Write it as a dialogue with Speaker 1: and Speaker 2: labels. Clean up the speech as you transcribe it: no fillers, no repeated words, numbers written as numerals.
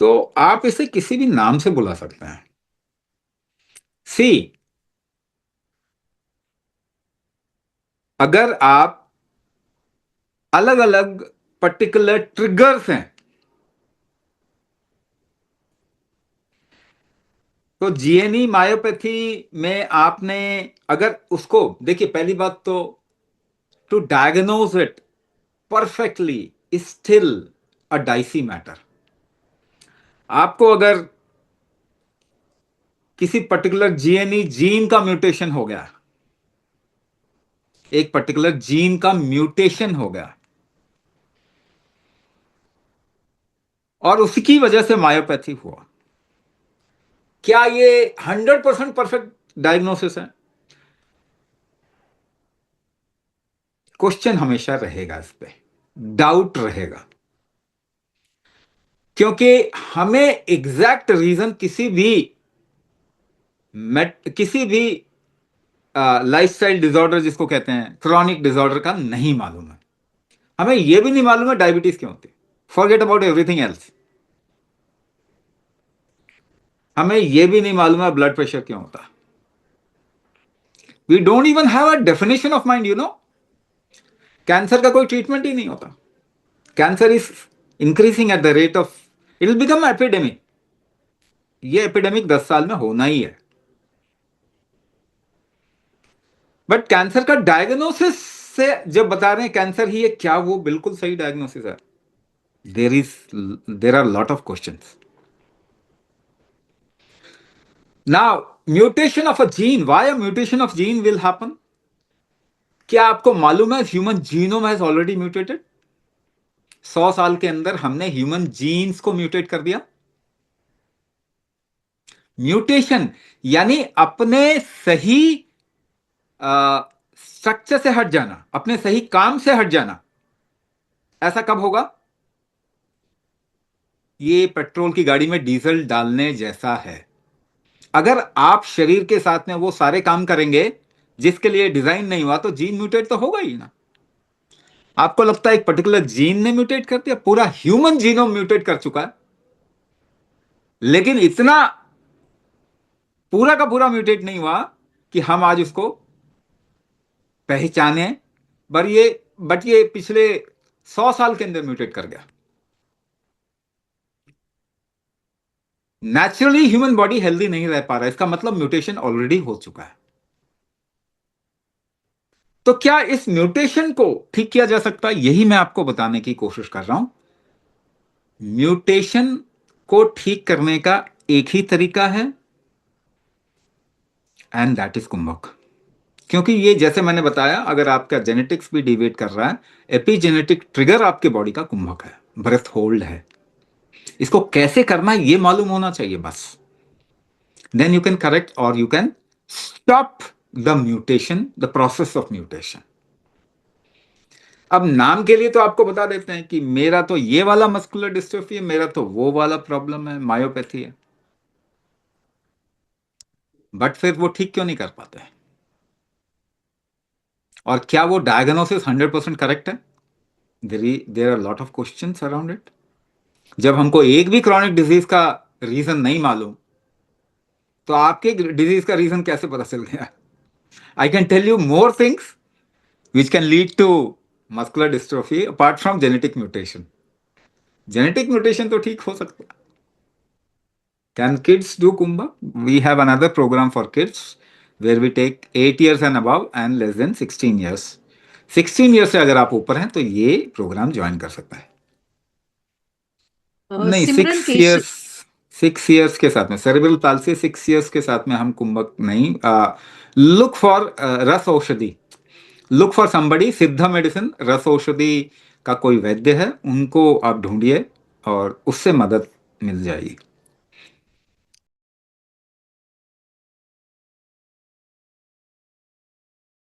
Speaker 1: तो आप इसे किसी भी नाम से बुला सकते हैं। सी, अगर आप अलग अलग पर्टिकुलर ट्रिगर्स हैं, तो जीएनई मायोपैथी में आपने अगर उसको देखिए, पहली बात तो to diagnose it perfectly still a dicey matter. आपको अगर किसी पर्टिकुलर जीएनई जीन का म्यूटेशन हो गया, एक पर्टिकुलर जीन का म्यूटेशन हो गया और उसकी वजह से मायोपैथी हुआ, क्या ये 100% परफेक्ट डायग्नोसिस है? क्वेश्चन हमेशा रहेगा, इस पे डाउट रहेगा, क्योंकि हमें एग्जैक्ट रीजन किसी भी लाइफस्टाइल डिसऑर्डर जिसको कहते हैं क्रॉनिक डिसऑर्डर का नहीं मालूम है। हमें यह भी नहीं मालूम है डायबिटीज क्यों होती। Forget about everything else. हमें यह भी नहीं मालूम है ब्लड प्रेशर क्यों होता। We don't even have a definition of mind, cancer का कोई ट्रीटमेंट ही नहीं होता। Cancer is increasing at the rate of, it will become epidemic. ये एपिडेमिक 10 साल में होना ही है। बट कैंसर का डायग्नोसिस से जब बता रहे हैं कैंसर ही है, क्या वो बिल्कुल सही डायग्नोसिस है? There is there are lot of question. Now, mutation of a gene, why a mutation of gene will happen? क्या आपको मालूम है human genome has already mutated? 100 साल के अंदर हमने ह्यूमन जीन्स को म्यूटेट कर दिया। म्यूटेशन यानी अपने सही स्ट्रक्चर से हट जाना, अपने सही काम से हट जाना। ऐसा कब होगा? ये पेट्रोल की गाड़ी में डीजल डालने जैसा है। अगर आप शरीर के साथ में वो सारे काम करेंगे जिसके लिए डिजाइन नहीं हुआ, तो जीन म्यूटेट तो होगा ही ना। आपको लगता है एक पर्टिकुलर जीन ने म्यूटेट कर दिया? पूरा ह्यूमन जीनोम म्यूटेट कर चुका है, लेकिन इतना पूरा का पूरा म्यूटेट नहीं हुआ कि हम आज उसको पहचाने। बट ये पिछले 100 साल के अंदर म्यूटेट कर गया। नेचुरली ह्यूमन बॉडी हेल्दी नहीं रह पा रहा है, इसका मतलब म्यूटेशन ऑलरेडी हो चुका है। तो क्या इस म्यूटेशन को ठीक किया जा सकता है? यही मैं आपको बताने की कोशिश कर रहा हूं। म्यूटेशन को ठीक करने का एक ही तरीका है, एंड दैट इज कुंभक। क्योंकि ये जैसे मैंने बताया, अगर आपका जेनेटिक्स भी डिवेट कर रहा है, एपिजेनेटिक ट्रिगर आपके बॉडी का कुंभक है, ब्रेथ होल्ड है। इसको कैसे करना है ये मालूम होना चाहिए बस। देन यू कैन करेक्ट और you can stop the mutation, the process of mutation. अब नाम के लिए तो आपको बता देते हैं कि मेरा तो ये वाला मस्कुलर डिस्ट्रोफी है, मेरा तो वो वाला प्रॉब्लम है, मायोपैथी है। बट फिर वो ठीक क्यों नहीं कर पाते हैं? और क्या वो डायग्नोसिस 100% करेक्ट है? There are lot of question around it. जब हमको एक भी क्रॉनिक डिजीज का रीजन नहीं मालूम, तो आपके डिजीज का रीजन कैसे पता चल गया? I can tell you more things which can lead to muscular dystrophy apart from genetic mutation. Genetic mutation तो ठीक हो सकता है। कैन किड्स डू कुंभा? We have another programme for kids where we take 8 years and above and less than 16 years। 16 years से अगर आप ऊपर हैं तो ये प्रोग्राम ज्वाइन कर सकता है। नहीं,
Speaker 2: सिमरन
Speaker 1: 6 years, 6 years के साथ में सेरेब्रल पाल्सी, 6 years के साथ में हम कुंभक नहीं। लुक फॉर रस औषधि, लुक फॉर समबडी, सिद्ध मेडिसिन, रस औषधि का कोई वैद्य है, उनको आप ढूंढिए और उससे मदद मिल जाएगी।